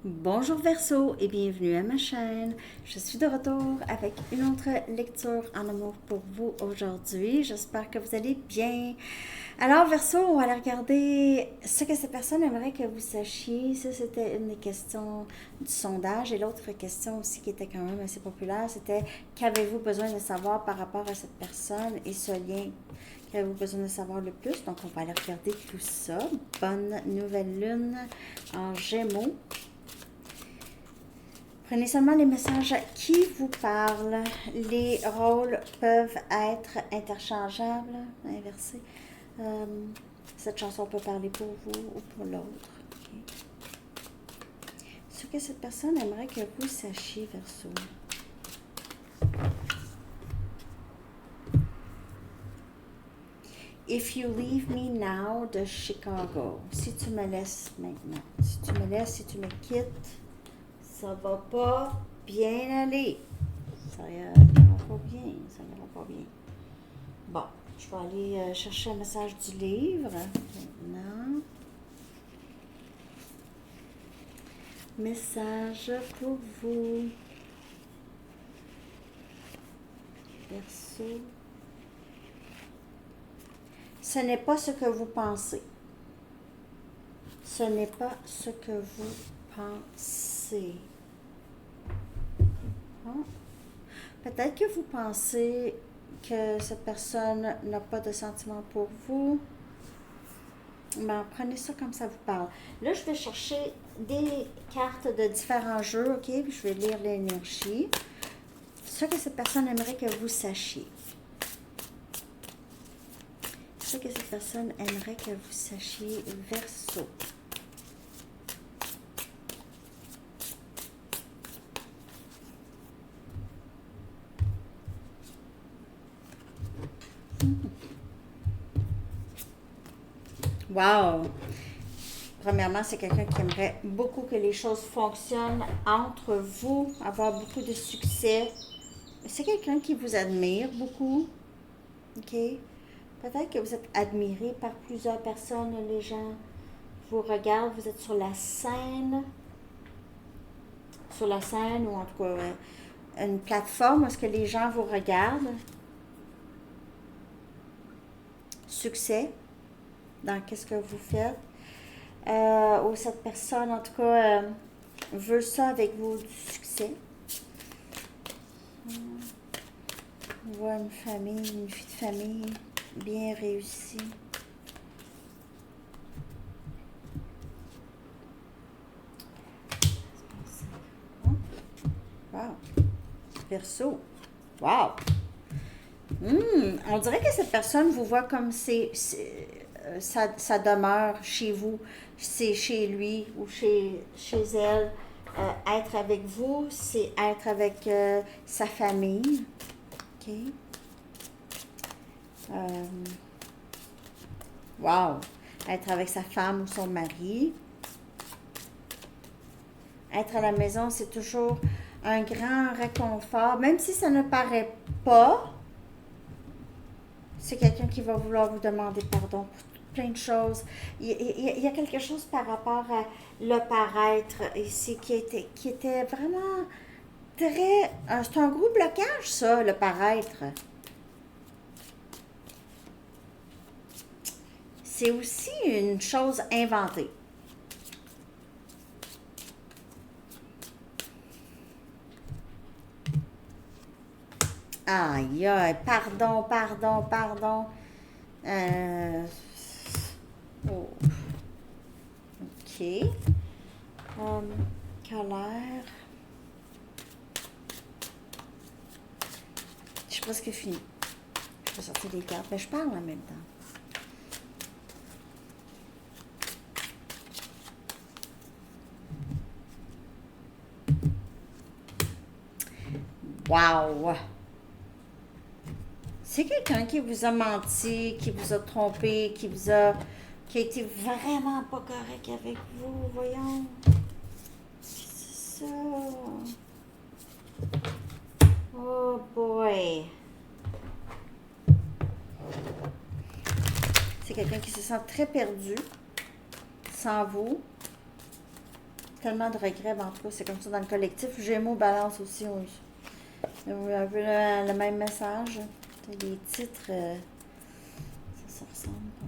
Bonjour Verseau et bienvenue à ma chaîne. Je suis de retour avec une autre lecture en amour pour vous aujourd'hui. J'espère que vous allez bien. Alors Verseau, on va aller regarder ce que ces personnes aimeraient que vous sachiez. Ça, c'était une des questions du sondage. Et l'autre question aussi qui était quand même assez populaire, c'était qu'avez-vous besoin de savoir par rapport à cette personne et ce lien qu'avez-vous besoin de savoir le plus. Donc on va aller regarder tout ça. Bonne nouvelle lune en Gémeaux. Prenez seulement les messages qui vous parlent. Les rôles peuvent être interchangeables, inversés. Cette chanson peut parler pour vous ou pour l'autre. Okay. Ce que cette personne aimerait que vous sachiez, Verseau. If you leave me now de Chicago. Si tu me laisses maintenant. Si tu me laisses, si tu me quittes, ça va pas bien aller. Ça ira pas bien. Ça n'ira pas bien. Bon, je vais aller chercher un message du livre maintenant. Message pour vous. Verseau. Ce n'est pas ce que vous pensez. Ce n'est pas ce que vous pensez. Hein? Peut-être que vous pensez que cette personne n'a pas de sentiments pour vous. Ben, prenez ça comme ça vous parle. Là, je vais chercher des cartes de différents jeux, ok? Puis je vais lire l'énergie. Ce que cette personne aimerait que vous sachiez. Ce que cette personne aimerait que vous sachiez, Verseau. Wow! Premièrement, c'est quelqu'un qui aimerait beaucoup que les choses fonctionnent entre vous, avoir beaucoup de succès. C'est quelqu'un qui vous admire beaucoup. OK? Peut-être que vous êtes admiré par plusieurs personnes. Les gens vous regardent. Vous êtes sur la scène. Sur la scène ou en tout cas une plateforme où est-ce que les gens vous regardent. Succès dans qu'est-ce que vous faites. Ou cette personne, en tout cas, veut ça avec vous, du succès. On voit une famille, une vie de famille bien réussie. Wow. Verseau. Wow. On dirait que cette personne vous voit comme sa demeure chez vous, c'est chez lui ou chez elle. Être avec vous, c'est être avec sa famille. OK. Wow. Être avec sa femme ou son mari. Être à la maison, c'est toujours un grand réconfort, même si ça ne paraît pas. C'est quelqu'un qui va vouloir vous demander pardon pour plein de choses. Il y a quelque chose par rapport à le paraître ici qui était vraiment très... c'est un gros blocage, ça, le paraître. C'est aussi une chose inventée. Aïe, aïe, pardon, pardon, pardon. Oh. OK. Colère. Je suis presque finie. Je vais sortir des cartes, mais je parle en même temps. Wow! C'est quelqu'un qui vous a menti, qui vous a trompé, qui a été vraiment pas correct avec vous, voyons. C'est ça. Oh boy. C'est quelqu'un qui se sent très perdu sans vous. tellement de regrets, mais en tout cas, c'est comme ça dans le collectif. Gémeaux, Balance aussi, oui. Un peu le même message. Les titres, ça ressemble pas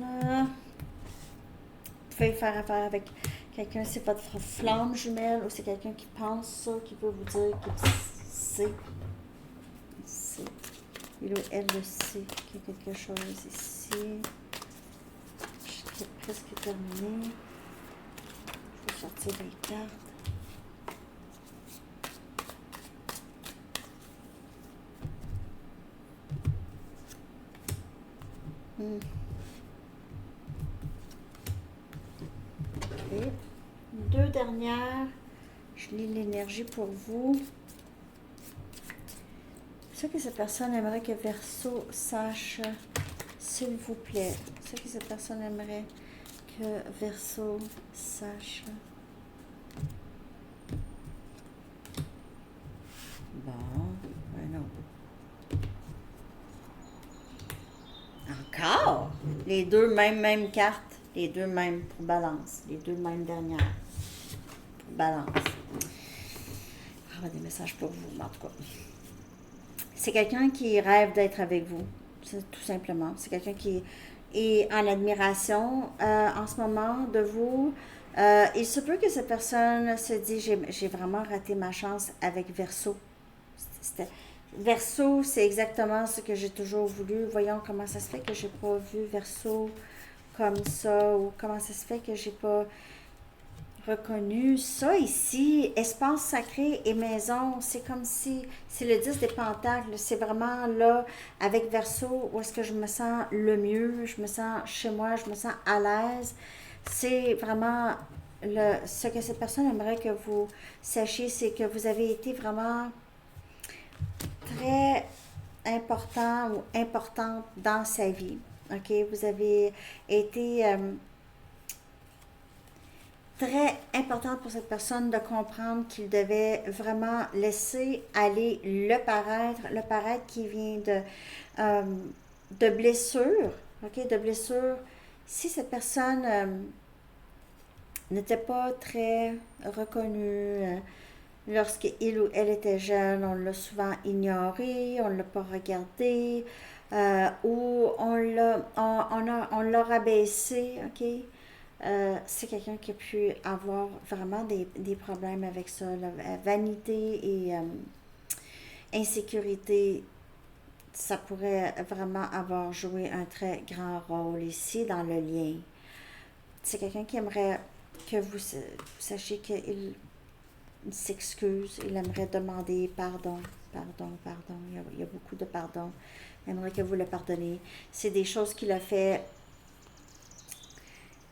mal. Vous pouvez faire affaire avec quelqu'un, c'est votre flamme jumelle ou c'est quelqu'un qui pense ça, qui peut vous dire qu'il sait. Il ou elle le sait qu'il y a quelque chose ici. J'ai presque terminé. Je vais sortir les cartes. Ok. Deux dernières. Je lis l'énergie pour vous. Ce que cette personne aimerait que Verseau sache, s'il vous plaît. Ce que cette personne aimerait que Verseau sache. Bon, un autre. Encore? Les deux mêmes cartes. Les deux mêmes pour Balance. Les deux mêmes dernières. Pour Balance. Ah, des messages pour vous, en tout cas. C'est quelqu'un qui rêve d'être avec vous. C'est tout simplement. C'est quelqu'un qui est en admiration en ce moment de vous. Il se peut que cette personne se dise j'ai vraiment raté ma chance avec Verseau. Verseau, c'est exactement ce que j'ai toujours voulu. Voyons comment ça se fait que j'ai pas vu Verseau comme ça, ou comment ça se fait que j'ai pas reconnu ça ici. Espace sacré et maison, c'est comme si c'est le 10 des pentacles. C'est vraiment là avec Verseau où est-ce que je me sens le mieux, je me sens chez moi, je me sens à l'aise. C'est vraiment ce que cette personne aimerait que vous sachiez, c'est que vous avez été vraiment très important ou importante dans sa vie. OK? Vous avez été très importante pour cette personne de comprendre qu'il devait vraiment laisser aller le paraître qui vient de blessures. OK? De blessures. Si cette personne n'était pas très reconnue, lorsqu'il ou elle était jeune, on l'a souvent ignoré, on ne l'a pas regardé, ou on l'a rabaissé, ok? C'est quelqu'un qui a pu avoir vraiment des problèmes avec ça, la vanité et insécurité. Ça pourrait vraiment avoir joué un très grand rôle ici dans le lien. C'est quelqu'un qui aimerait que vous sachiez qu'il s'excuse, il aimerait demander pardon, pardon. Il y a beaucoup de pardon. Il aimerait que vous le pardonniez. C'est des choses qu'il a fait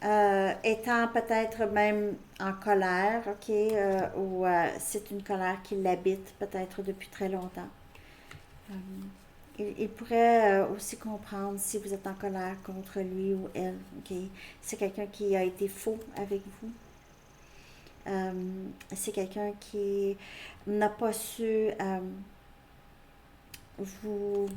étant peut-être même en colère, ok, ou c'est une colère qui l'habite peut-être depuis très longtemps. Il pourrait aussi comprendre si vous êtes en colère contre lui ou elle, ok. C'est quelqu'un qui a été faux avec vous. C'est quelqu'un qui n'a pas su vous,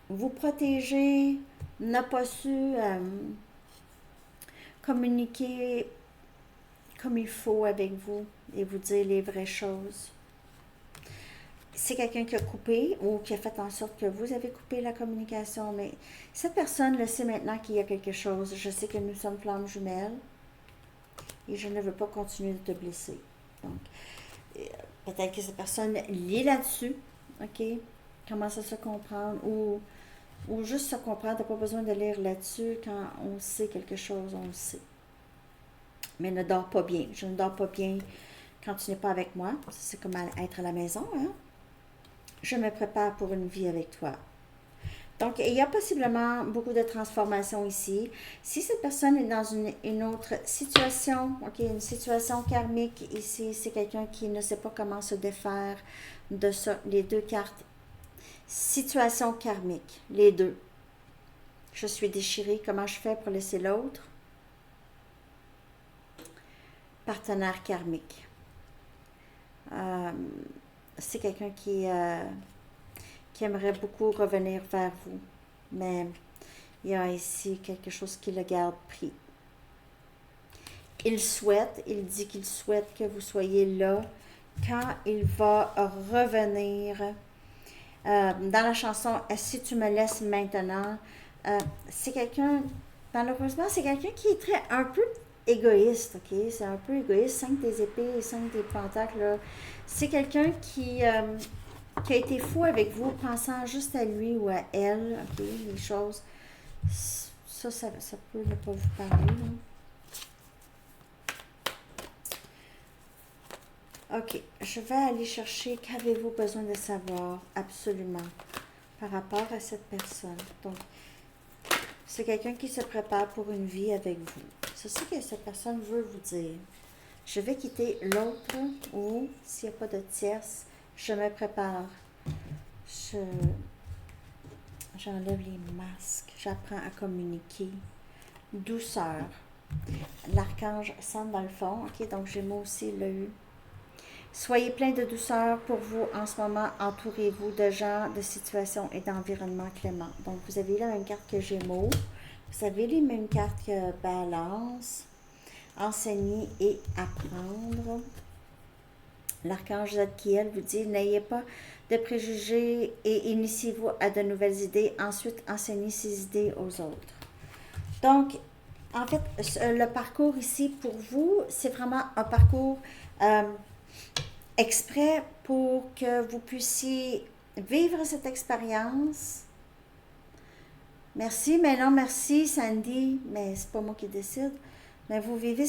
vous protéger, n'a pas su communiquer comme il faut avec vous et vous dire les vraies choses. C'est quelqu'un qui a coupé ou qui a fait en sorte que vous avez coupé la communication, mais cette personne le sait maintenant qu'il y a quelque chose. Je sais que nous sommes flammes jumelles et je ne veux pas continuer de te blesser. Donc, peut-être que cette personne lit là-dessus, ok? Commence à se comprendre ou juste se comprendre. T'as pas besoin de lire là-dessus. Quand on sait quelque chose, on le sait. Mais ne dors pas bien. Je ne dors pas bien quand tu n'es pas avec moi. C'est comme être à la maison, hein? Je me prépare pour une vie avec toi. Donc, il y a possiblement beaucoup de transformations ici. Si cette personne est dans une autre situation, ok, une situation karmique ici, c'est quelqu'un qui ne sait pas comment se défaire de ça. Les deux cartes. Situation karmique, les deux. Je suis déchirée, comment je fais pour laisser l'autre? Partenaire karmique. C'est quelqu'un qui aimerait beaucoup revenir vers vous, mais il y a ici quelque chose qui le garde pris. il dit qu'il souhaite que vous soyez là quand il va revenir. Dans la chanson Si tu me laisses maintenant, c'est quelqu'un, malheureusement, c'est quelqu'un qui est un peu égoïste, ok? C'est un peu égoïste, 5 des épées et 5 des pentacles, là. C'est quelqu'un qui a été fou avec vous, pensant juste à lui ou à elle, ok? Les choses, ça peut ne pas vous parler, là. Ok, je vais aller chercher qu'avez-vous besoin de savoir absolument par rapport à cette personne. Donc, c'est quelqu'un qui se prépare pour une vie avec vous. C'est ce que cette personne veut vous dire. Je vais quitter l'autre ou, s'il n'y a pas de tierce, je me prépare. J'enlève les masques. J'apprends à communiquer. Douceur. L'archange Sandalphon. Ok, donc j'ai moi aussi le Soyez plein de douceur pour vous en ce moment. Entourez-vous de gens, de situations et d'environnements cléments. Donc, vous avez la même carte que Gémeaux. Vous avez les mêmes cartes que Balance. Enseigner et apprendre. L'archange Zadkiel vous dit, n'ayez pas de préjugés et initiez-vous à de nouvelles idées. Ensuite, enseignez ces idées aux autres. Donc, en fait, le parcours ici pour vous, c'est vraiment un parcours exprès pour que vous puissiez vivre cette expérience. Merci, mais non, merci Sandy, mais c'est pas moi qui décide. Mais vous vivez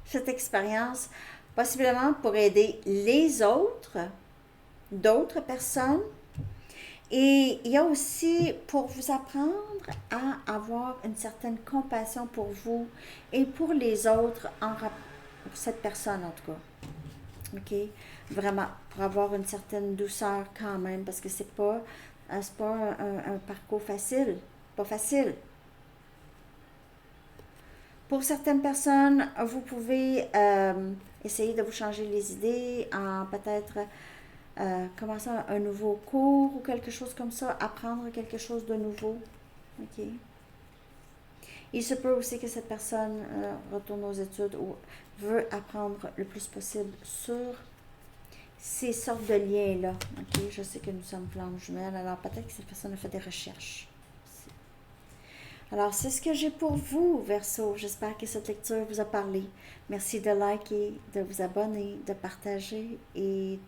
cette expérience possiblement pour aider les autres, d'autres personnes. Et il y a aussi pour vous apprendre à avoir une certaine compassion pour vous et pour les autres, pour cette personne en tout cas. OK? Vraiment, pour avoir une certaine douceur quand même, parce que c'est pas un parcours facile. Pas facile. Pour certaines personnes, vous pouvez essayer de vous changer les idées en peut-être commencer un nouveau cours ou quelque chose comme ça, apprendre quelque chose de nouveau. OK? Il se peut aussi que cette personne retourne aux études ou veut apprendre le plus possible sur ces sortes de liens-là. OK? Je sais que nous sommes flammes jumelles, alors peut-être que cette personne a fait des recherches. Alors, c'est ce que j'ai pour vous, Verseau. J'espère que cette lecture vous a parlé. Merci de liker, de vous abonner, de partager et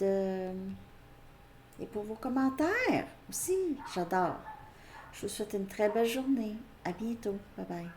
pour vos commentaires aussi. J'adore. Je vous souhaite une très belle journée. À bientôt. Bye bye.